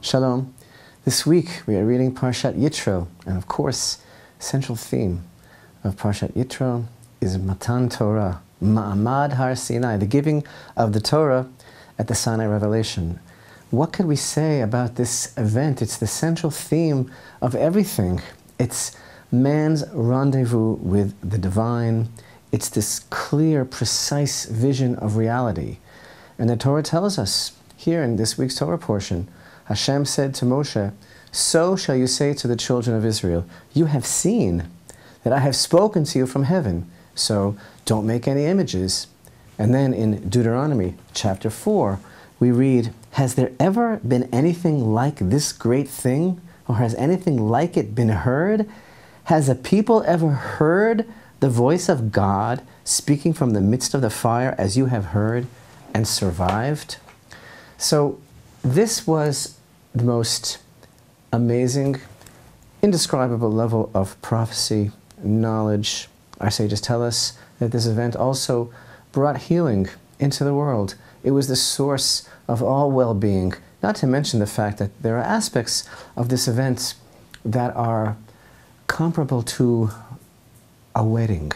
Shalom. This week we are reading Parashat Yitro, and of course, central theme of Parashat Yitro is Matan Torah, Ma'amad Har Sinai, the giving of the Torah at the Sinai revelation. What could we say about this event? It's the central theme of everything. It's man's rendezvous with the divine. It's this clear, precise vision of reality. And the Torah tells us here in this week's Torah portion, Hashem said to Moshe, "So shall you say to the children of Israel, you have seen that I have spoken to you from heaven, so don't make any images." And then in Deuteronomy chapter 4, we read, "Has there ever been anything like this great thing? Or has anything like it been heard? Has a people ever heard the voice of God speaking from the midst of the fire as you have heard and survived?" So this was the most amazing, indescribable level of prophecy, knowledge. Our sages tell us that this event also brought healing into the world. It was the source of all well-being, not to mention the fact that there are aspects of this event that are comparable to a wedding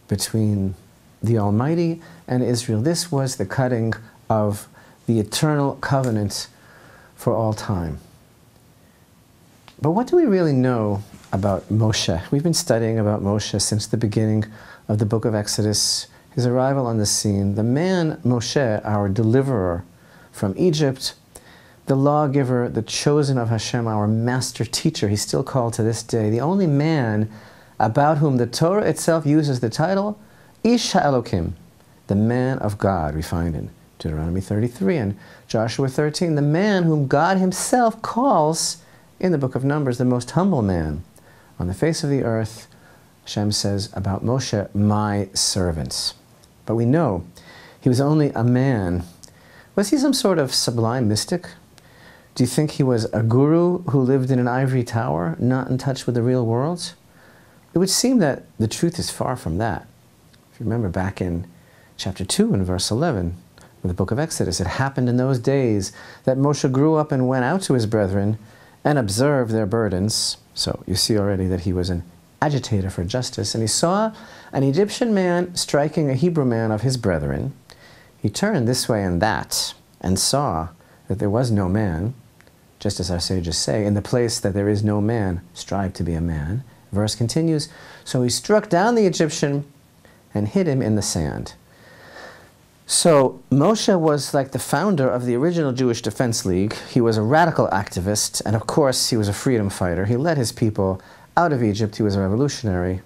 between the Almighty and Israel. This was the cutting of the eternal covenant for all time. But what do we really know about Moshe? We've been studying about Moshe since the beginning of the book of Exodus, his arrival on the scene. The man Moshe, our deliverer from Egypt, the lawgiver, the chosen of Hashem, our master teacher, he's still called to this day, the only man about whom the Torah itself uses the title, Ish HaElohim, the man of God, we find in Deuteronomy 33 and Joshua 13, the man whom God himself calls in the book of Numbers the most humble man on the face of the earth. Hashem says about Moshe, my servant. But we know he was only a man. Was he some sort of sublime mystic? Do you think he was a guru who lived in an ivory tower, not in touch with the real world? It would seem that the truth is far from that. If you remember back in chapter 2 and verse 11, in the book of Exodus, it happened in those days that Moshe grew up and went out to his brethren and observed their burdens. So you see already that he was an agitator for justice. And he saw an Egyptian man striking a Hebrew man of his brethren. He turned this way and that and saw that there was no man, just as our sages say, in the place that there is no man, strive to be a man. Verse continues, so he struck down the Egyptian and hid him in the sand. So Moshe was like the founder of the original Jewish Defense League. He was a radical activist, and of course he was a freedom fighter. He led his people out of Egypt. He was a revolutionary.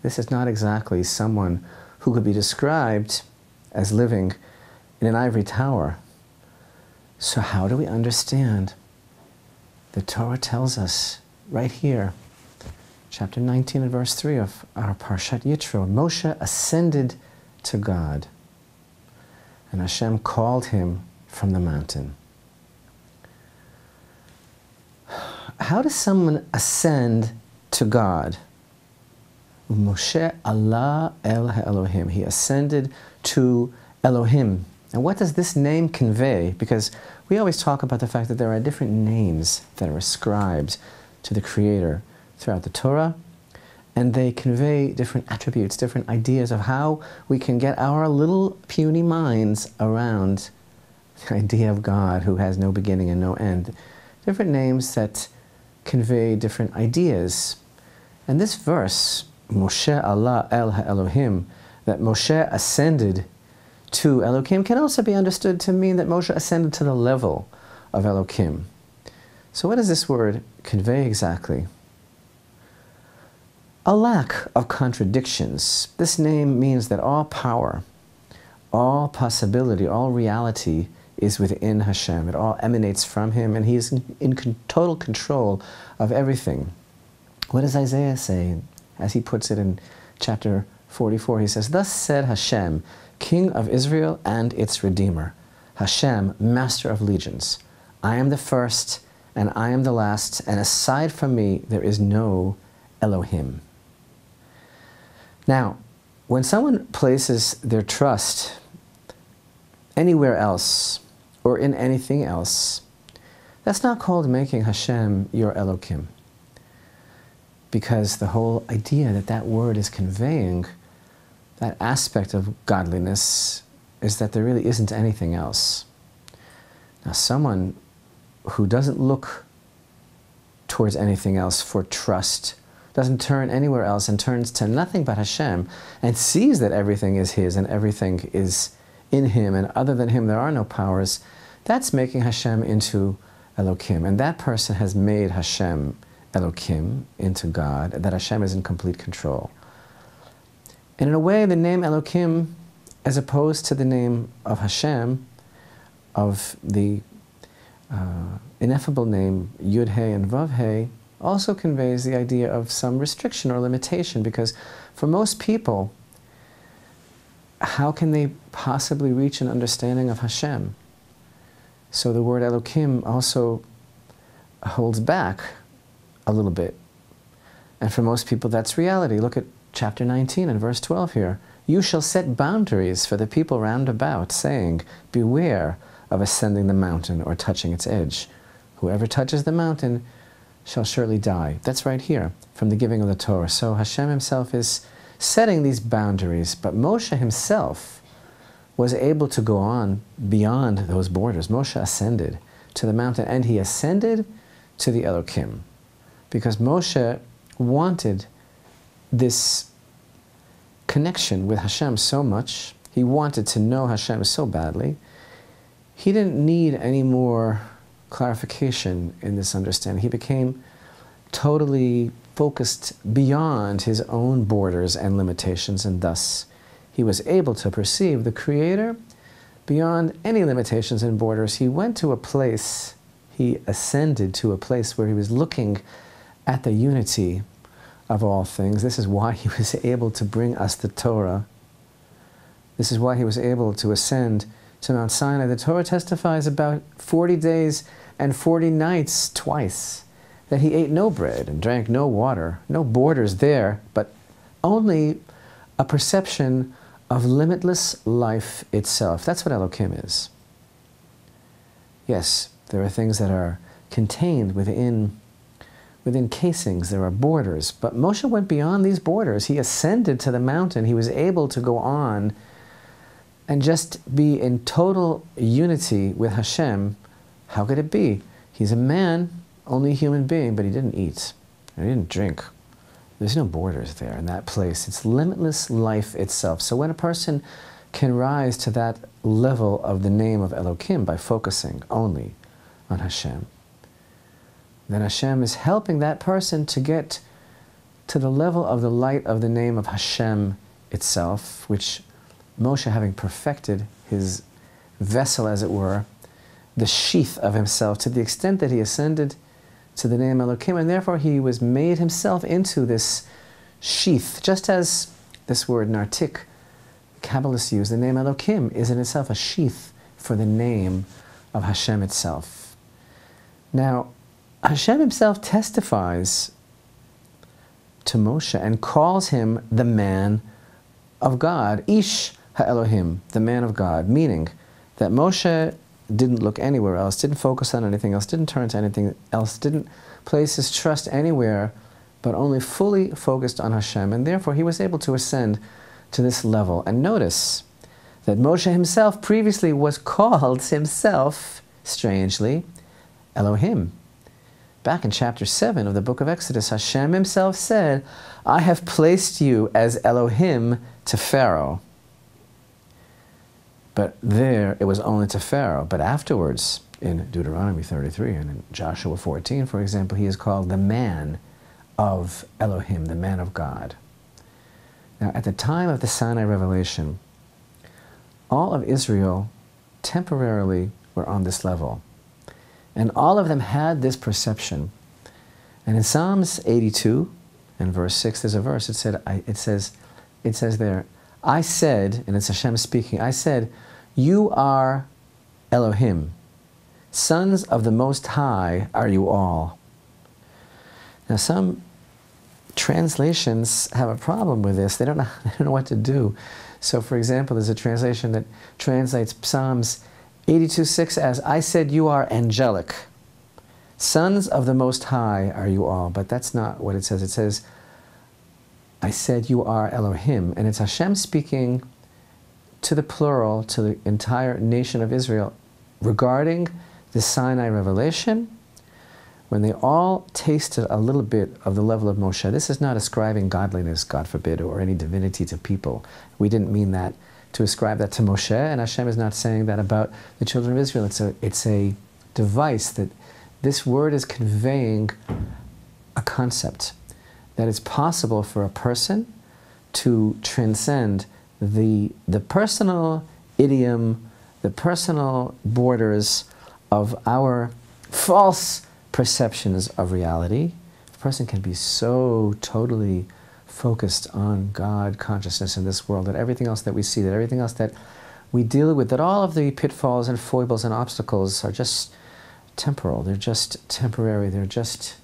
This is not exactly someone who could be described as living in an ivory tower. So how do we understand? The Torah tells us right here, chapter 19 and verse 3 of our Parashat Yitro, Moshe ascended to God, and Hashem called him from the mountain. How does someone ascend to God? Moshe Allah El Elohim. He ascended to Elohim. And what does this name convey? Because we always talk about the fact that there are different names that are ascribed to the Creator throughout the Torah, and they convey different attributes, different ideas of how we can get our little puny minds around the idea of God who has no beginning and no end. Different names that convey different ideas. And this verse, Moshe Allah El Elohim, that Moshe ascended to Elohim, can also be understood to mean that Moshe ascended to the level of Elohim. So what does this word convey exactly? A lack of contradictions. This name means that all power, all possibility, all reality is within Hashem. It all emanates from Him, and He is in total control of everything. What does Isaiah say? As he puts it in chapter 44, he says, "Thus said Hashem, King of Israel and its Redeemer, Hashem, Master of Legions, I am the first and I am the last, and aside from me there is no Elohim." Now, when someone places their trust anywhere else or in anything else, That's not called making Hashem your Elohim, because the whole idea that that word is conveying, that aspect of godliness, is that there really isn't anything else. Now, someone who doesn't look towards anything else for trust, doesn't turn anywhere else and turns to nothing but Hashem, and sees that everything is His and everything is in Him, and other than Him there are no powers, that's making Hashem into Elohim. And that person has made Hashem Elohim into God, that Hashem is in complete control. And in a way, the name Elohim, as opposed to the name of Hashem, of the ineffable name Yud-He and Vav-He, also conveys the idea of some restriction or limitation, because for most people, how can they possibly reach an understanding of Hashem? So the word Elohim also holds back a little bit. And for most people, that's reality. Look at chapter 19 and verse 12 here. You shall set boundaries for the people round about, saying, beware of ascending the mountain or touching its edge. Whoever touches the mountain shall surely die. That's right here from the giving of the Torah. So Hashem Himself is setting these boundaries, but Moshe himself was able to go on beyond those borders. Moshe ascended to the mountain, and he ascended to the Elohim, because Moshe wanted this connection with Hashem so much. He wanted to know Hashem so badly. He didn't need any more clarification in this understanding. He became totally focused beyond his own borders and limitations, and thus he was able to perceive the Creator beyond any limitations and borders. He went to a place, he ascended to a place where he was looking at the unity of all things. This is why he was able to bring us the Torah. This is why he was able to ascend to Mount Sinai. The Torah testifies about 40 days and 40 nights twice, that he ate no bread and drank no water, no borders there, but only a perception of limitless life itself. That's what Elohim is. Yes, there are things that are contained within casings, there are borders, but Moshe went beyond these borders. He ascended to the mountain. He was able to go on and just be in total unity with Hashem. How could it be? He's a man, only a human being, but he didn't eat, and he didn't drink. There's no borders there in that place. It's limitless life itself. So when a person can rise to that level of the name of Elohim by focusing only on Hashem, then Hashem is helping that person to get to the level of the light of the name of Hashem itself, which Moshe, having perfected his vessel, as it were, the sheath of himself, to the extent that he ascended to the name Elohim, and therefore he was made himself into this sheath. Just as this word nartik, Kabbalists use, the name Elohim is in itself a sheath for the name of Hashem itself. Now, Hashem himself testifies to Moshe and calls him the man of God, Ish HaElohim, the man of God, meaning that Moshe didn't look anywhere else, didn't focus on anything else, didn't turn to anything else, didn't place his trust anywhere, but only fully focused on Hashem, and therefore he was able to ascend to this level. And notice that Moshe himself previously was called himself, strangely, Elohim. Back in chapter 7 of the book of Exodus, Hashem himself said, I have placed you as Elohim to Pharaoh. But there, it was only to Pharaoh. But afterwards, in Deuteronomy 33 and in Joshua 14, for example, he is called the man of Elohim, the man of God. Now, at the time of the Sinai revelation, all of Israel temporarily were on this level. And all of them had this perception. And in Psalms 82 and verse 6, there's a verse, it says there, I said, and it's Hashem speaking, I said, you are Elohim. Sons of the Most High are you all. Now some translations have a problem with this. They don't know what to do. So for example, there's a translation that translates Psalms 82:6 as, I said you are angelic. Sons of the Most High are you all. But that's not what it says. It says, I said you are Elohim. And it's Hashem speaking to the plural, to the entire nation of Israel, regarding the Sinai revelation, when they all tasted a little bit of the level of Moshe. This is not ascribing godliness, God forbid, or any divinity to people. We didn't mean that to ascribe that to Moshe, and Hashem is not saying that about the children of Israel. It's a device that this word is conveying a concept that it's possible for a person to transcend the personal idiom, the personal borders of our false perceptions of reality. A person can be so totally focused on God consciousness in this world that everything else that we see, that everything else that we deal with, that all of the pitfalls and foibles and obstacles are just temporal. They're just temporary. They're just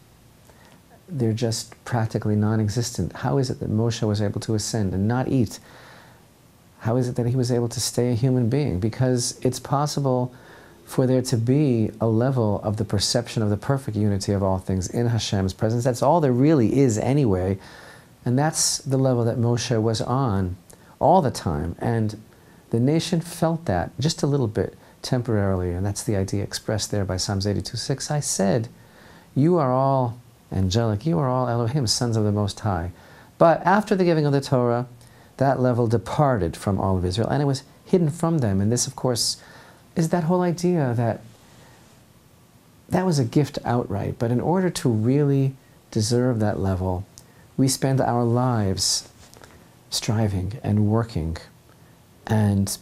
practically non-existent. How is it that Moshe was able to ascend and not eat? How is it that he was able to stay a human being? Because it's possible for there to be a level of the perception of the perfect unity of all things in Hashem's presence. That's all there really is anyway. And that's the level that Moshe was on all the time. And the nation felt that just a little bit temporarily. And that's the idea expressed there by Psalms 82:6. I said, you are all angelic, you are all Elohim, sons of the Most High. But after the giving of the Torah, that level departed from all of Israel, and it was hidden from them. And this, of course, is that whole idea that that was a gift outright. But in order to really deserve that level, we spend our lives striving and working and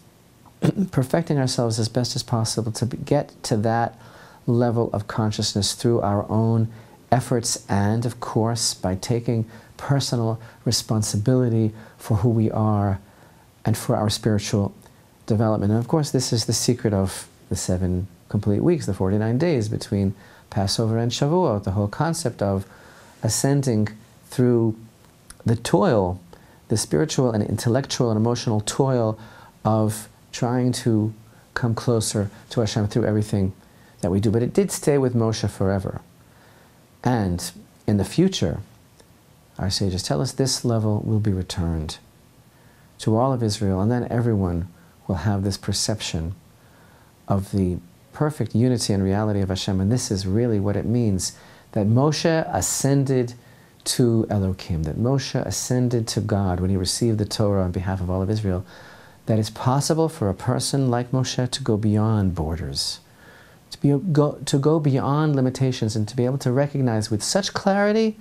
perfecting ourselves as best as possible to get to that level of consciousness through our own efforts and, of course, by taking personal responsibility for who we are and for our spiritual development. And of course, this is the secret of the 7 complete weeks, the 49 days between Passover and Shavuot, the whole concept of ascending through the toil, the spiritual and intellectual and emotional toil of trying to come closer to Hashem through everything that we do. But it did stay with Moshe forever. And in the future, our sages tell us this level will be returned to all of Israel, and then everyone will have this perception of the perfect unity and reality of Hashem. And this is really what it means, that Moshe ascended to Elohim, that Moshe ascended to God when he received the Torah on behalf of all of Israel, that it's possible for a person like Moshe to go beyond borders, to go beyond limitations, and to be able to recognize with such clarity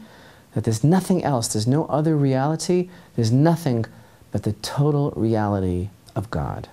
that there's nothing else, there's no other reality, there's nothing but the total reality of God.